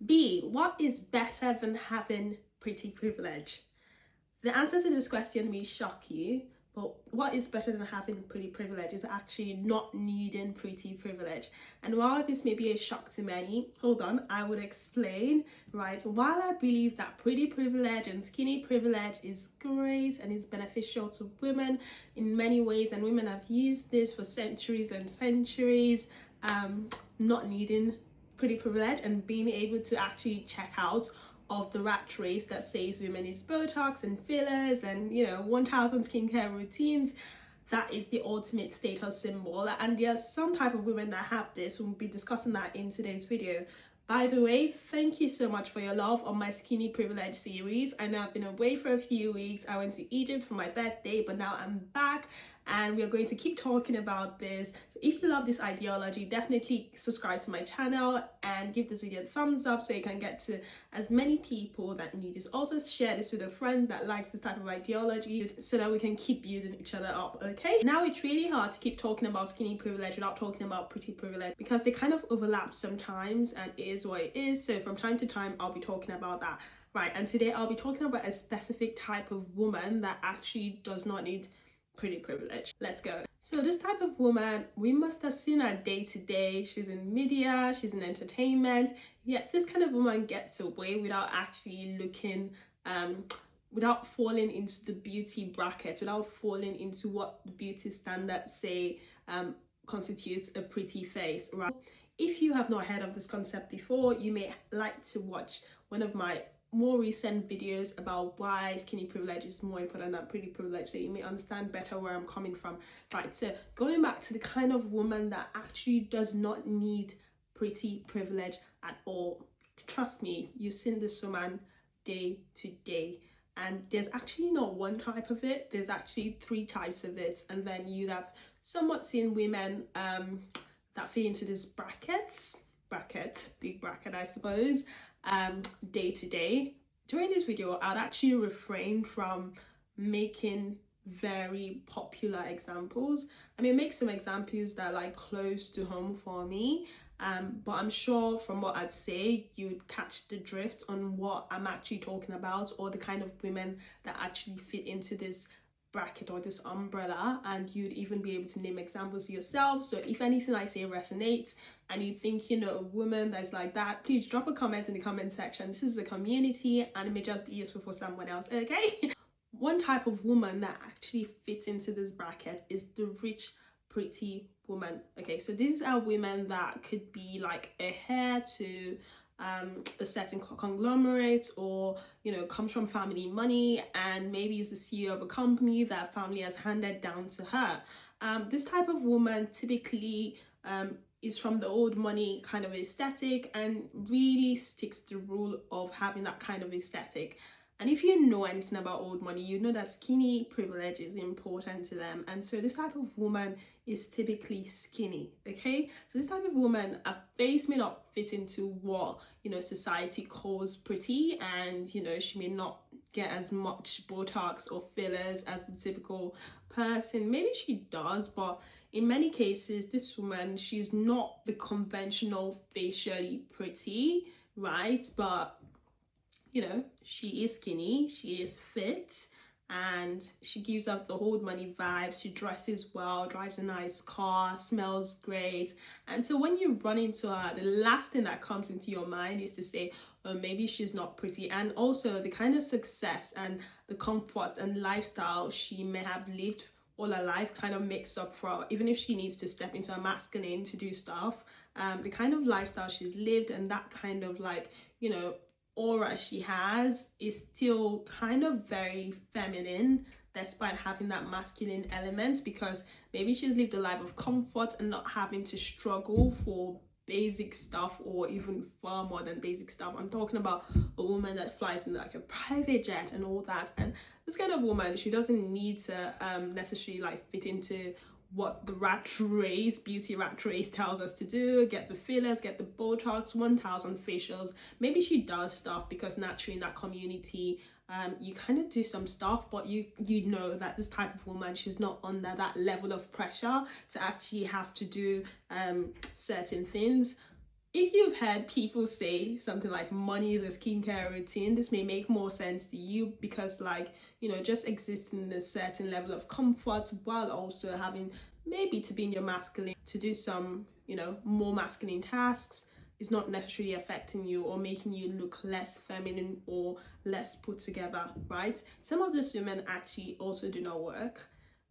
B, what is better than having pretty privilege? The answer to this question may shock you, but what is better than having pretty privilege is actually not needing pretty privilege. And while this may be a shock to many, hold on, I will explain, right? While I believe that pretty privilege and skinny privilege is great and is beneficial to women in many ways, and women have used this for centuries and centuries, not needing pretty privilege and being able to actually check out of the rat race that says women is Botox and fillers and 1000 skincare routines, that is the ultimate status symbol. And there's some type of women that have this. We'll be discussing that in today's video. By the way, thank you so much for your love on my skinny privilege series. I know I've been away for a few weeks. I went to Egypt for my birthday, but now I'm back and we're going to keep talking about this. So if you love this ideology, definitely subscribe to my channel and give this video a thumbs up so you can get to as many people that need this. Also share this with a friend that likes this type of ideology so that we can keep building each other up, okay? Now it's really hard to keep talking about skinny privilege without talking about pretty privilege because they kind of overlap sometimes, and it is what it is. So from time to time I'll be talking about that, right? And today I'll be talking about a specific type of woman that actually does not need pretty privilege. Let's go. So this type of woman, we must have seen her day to day. She's in media, she's in entertainment, yet this kind of woman gets away without actually looking without falling into the beauty bracket, without falling into what the beauty standards say constitutes a pretty face, right? If you have not heard of this concept before, you may like to watch one of my more recent videos about why skinny privilege is more important than pretty privilege, so you may understand better where I'm coming from, right? So going back to the kind of woman that actually does not need pretty privilege at all. Trust me, you've seen this woman day to day, and there's actually not one type of it, there's actually 3 types of it. And then you'd have somewhat seen women that fit into this big bracket I suppose, day to day. During this video I'd actually refrain from making very popular examples. I mean, make some examples that are like close to home for me, but I'm sure from what I'd say you'd catch the drift on what I'm actually talking about, or the kind of women that actually fit into this bracket or this umbrella, and you'd even be able to name examples yourself. So if anything I say resonates and you think a woman that's like that, please drop a comment in the comment section. This is a community and it may just be useful for someone else, okay? One type of woman that actually fits into this bracket is the rich pretty woman. Okay, so these are women that could be like a heir to a certain conglomerate, or comes from family money and maybe is the CEO of a company that family has handed down to her. This type of woman typically is from the old money kind of aesthetic and really sticks to the rule of having that kind of aesthetic. And if you know anything about old money, you know that skinny privilege is important to them. And so this type of woman is typically skinny, okay? So this type of woman, her face may not fit into what, society calls pretty, and, she may not get as much Botox or fillers as the typical person. Maybe she does, but in many cases, this woman, she's not the conventional facially pretty, right? But she is skinny, she is fit, and she gives off the old money vibes. She dresses well, drives a nice car, smells great. And so when you run into her, the last thing that comes into your mind is to say, oh, maybe she's not pretty. And also the kind of success and the comfort and lifestyle she may have lived all her life kind of makes up for, even if she needs to step into a masculine to do stuff, the kind of lifestyle she's lived and that kind of aura she has is still kind of very feminine, despite having that masculine element, because maybe she's lived a life of comfort and not having to struggle for basic stuff, or even far more than basic stuff. I'm talking about a woman that flies in like a private jet and all that. And this kind of woman, she doesn't need to necessarily fit into what the beauty rat race tells us to do, get the fillers, get the Botox, 1000 facials. Maybe she does stuff because naturally in that community you kind of do some stuff, but you know that this type of woman, she's not under that level of pressure to actually have to do certain things. If you've heard people say something like money is a skincare routine, this may make more sense to you because, like, just existing in a certain level of comfort while also having maybe to be in your masculine, to do some, more masculine tasks is not necessarily affecting you or making you look less feminine or less put together, right? Some of these women actually also do not work.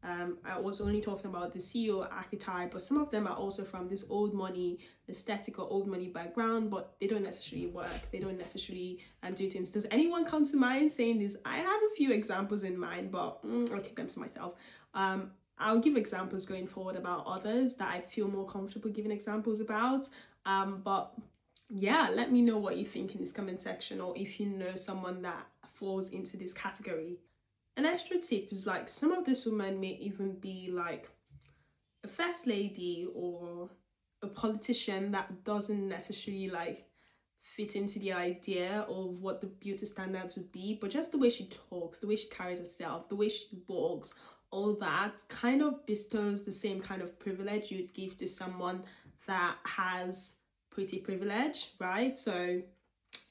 I was only talking about the CEO archetype, but some of them are also from this old money aesthetic or old money background, but they don't necessarily work. They don't necessarily do things. Does anyone come to mind saying this? I have a few examples in mind, but I'll keep them to myself. I'll give examples going forward about others that I feel more comfortable giving examples about. But yeah, let me know what you think in this comment section, or if you know someone that falls into this category. An extra tip is, like, some of these women may even be like a first lady or a politician that doesn't necessarily like fit into the idea of what the beauty standards would be, but just the way she talks, the way she carries herself, the way she walks, all that kind of bestows the same kind of privilege you'd give to someone that has pretty privilege, right? So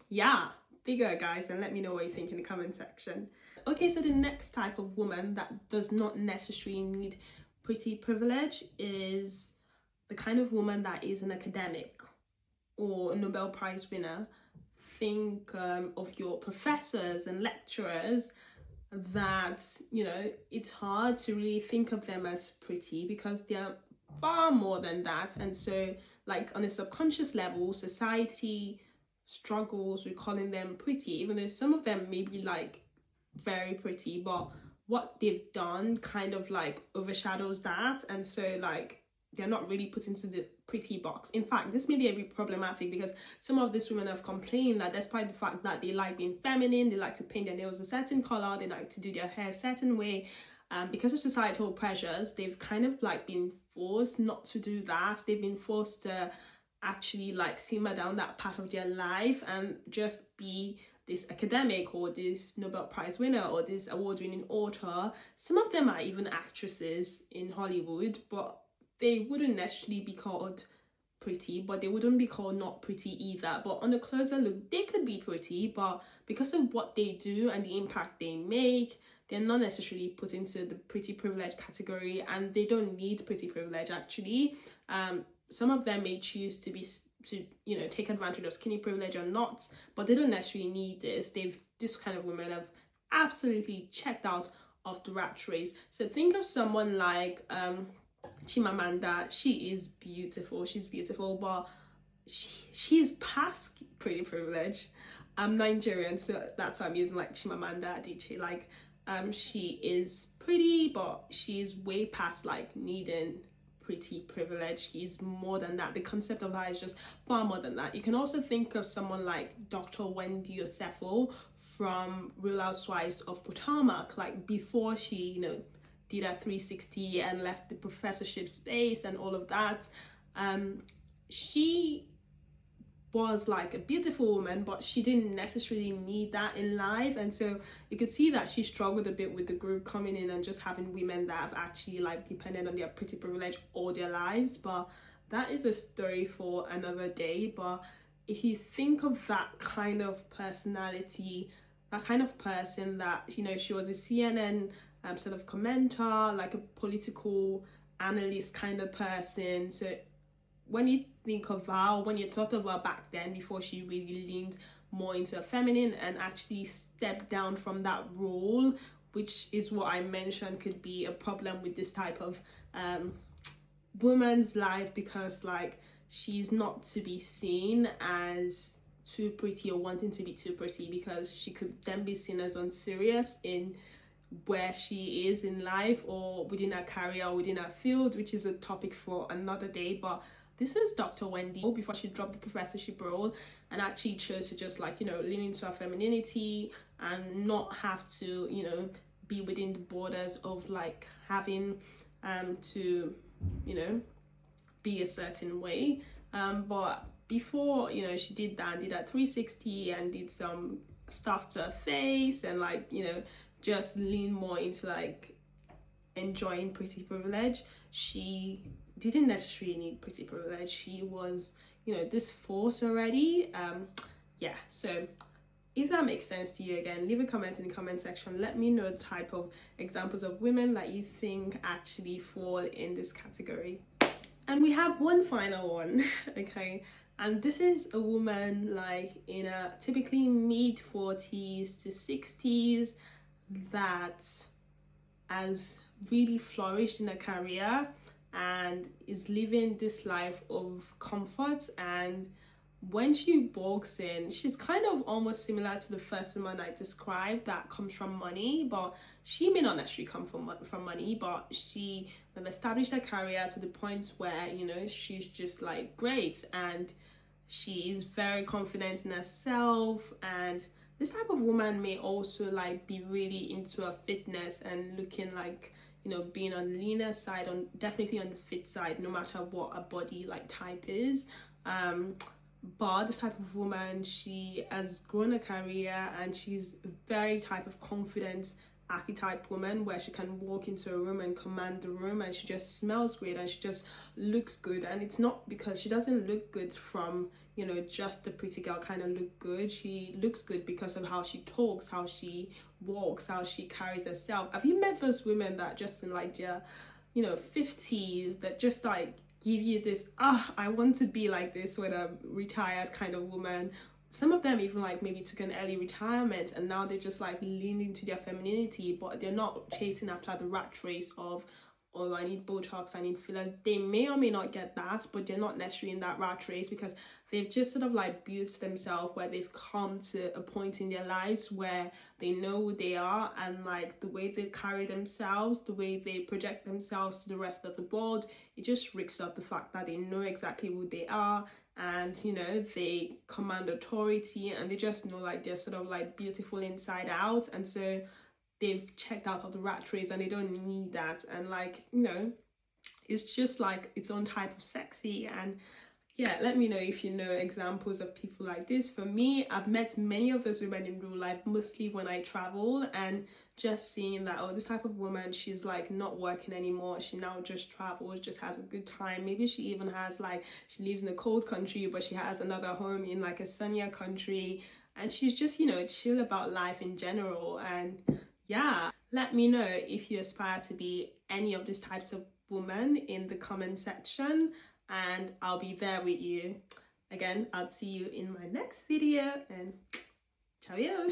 yeah, bigger guys, and let me know what you think in the comment section. Okay, so the next type of woman that does not necessarily need pretty privilege is the kind of woman that is an academic or a Nobel Prize winner. Think of your professors and lecturers that, it's hard to really think of them as pretty because they're far more than that. And so, like, on a subconscious level, society struggles with calling them pretty, even though some of them may be like very pretty, but what they've done kind of like overshadows that, and so like they're not really put into the pretty box. In fact, this may be a bit problematic because some of these women have complained that despite the fact that they like being feminine, they like to paint their nails a certain color, they like to do their hair a certain way, because of societal pressures, they've kind of like been forced not to do that. They've been forced to actually like simmer down that part of their life and just be this academic or this Nobel Prize winner or this award-winning author. Some of them are even actresses in Hollywood, but they wouldn't necessarily be called pretty, but they wouldn't be called not pretty either. But on a closer look, they could be pretty, but because of what they do and the impact they make, they're not necessarily put into the pretty privilege category, and they don't need pretty privilege actually. Some of them may choose to take advantage of skinny privilege or not, but they don't necessarily need this. This kind of women have absolutely checked out of the rat race. So think of someone like Chimamanda. She is beautiful. She's beautiful, but she's past pretty privilege. I'm Nigerian, so that's why I'm using like Chimamanda Adichie. Like she is pretty, but she's way past like needing pretty privilege. He's more than that. The concept of her is just far more than that. You can also think of someone like Dr. Wendy Osefo from Real Housewives of Potomac, like before she did a 360 and left the professorship space and all of that. She was like a beautiful woman, but she didn't necessarily need that in life, and so you could see that she struggled a bit with the group coming in and just having women that have actually like depended on their pretty privilege all their lives. But that is a story for another day. But if you think of that kind of personality, that kind of person that she was a CNN sort of commentator, like a political analyst kind of person. So when you think of her, when you thought of her back then, before she really leaned more into a feminine and actually stepped down from that role, which is what I mentioned could be a problem with this type of woman's life, because like she's not to be seen as too pretty or wanting to be too pretty, because she could then be seen as unserious in where she is in life or within her career or within her field, which is a topic for another day. But this is Dr. Wendy before she dropped the professorship role and actually chose to just like lean into her femininity and not have to be within the borders of like having to be a certain way. But before she did that, did a 360 and did some stuff to her face and like just lean more into like enjoying pretty privilege. She didn't necessarily need pretty privilege. She was this force already. Yeah, so if that makes sense to you, again, leave a comment in the comment section. Let me know the type of examples of women that you think actually fall in this category. And we have one final one, okay? And this is a woman like in a typically mid 40s to 60s that has really flourished in a career and is living this life of comfort. And when she walks in, she's kind of almost similar to the first woman I described that comes from money, but she may not necessarily come from money, but she have established her career to the point where, she's just like great, and she is very confident in herself. And this type of woman may also like be really into her fitness and looking like, being on the leaner side, on definitely on the fit side, no matter what a body like type is. But this type of woman, she has grown a career, and she's a very type of confident archetype woman where she can walk into a room and command the room, and she just smells great and she just looks good. And it's not because she doesn't look good from just the pretty girl kind of look good. She looks good because of how she talks, how she walks, how she carries herself. Have you met those women that just in like their 50s that just like give you this I want to be like this when I'm retired kind of woman? Some of them even like maybe took an early retirement and now they're just like leaning into their femininity, but they're not chasing after the rat race of, oh, I need Botox, I need fillers. They may or may not get that, but they're not necessarily in that rat race because they've just sort of like built themselves where they've come to a point in their lives where they know who they are, and like the way they carry themselves, the way they project themselves to the rest of the world, it just reeks of the fact that they know exactly who they are, and they command authority, and they just know like they're sort of like beautiful inside out. And so they've checked out of the rat race and they don't need that. And like it's just like its own type of sexy. And yeah, let me know if you know examples of people like this. For me, I've met many of those women in real life, mostly when I travel, and just seeing that, oh, this type of woman, she's like not working anymore, she now just travels, just has a good time. Maybe she even has like, she lives in a cold country but she has another home in like a sunnier country, and she's just chill about life in general. And yeah, let me know if you aspire to be any of these types of women in the comment section, and I'll be there with you. Again, I'll see you in my next video, and ciao.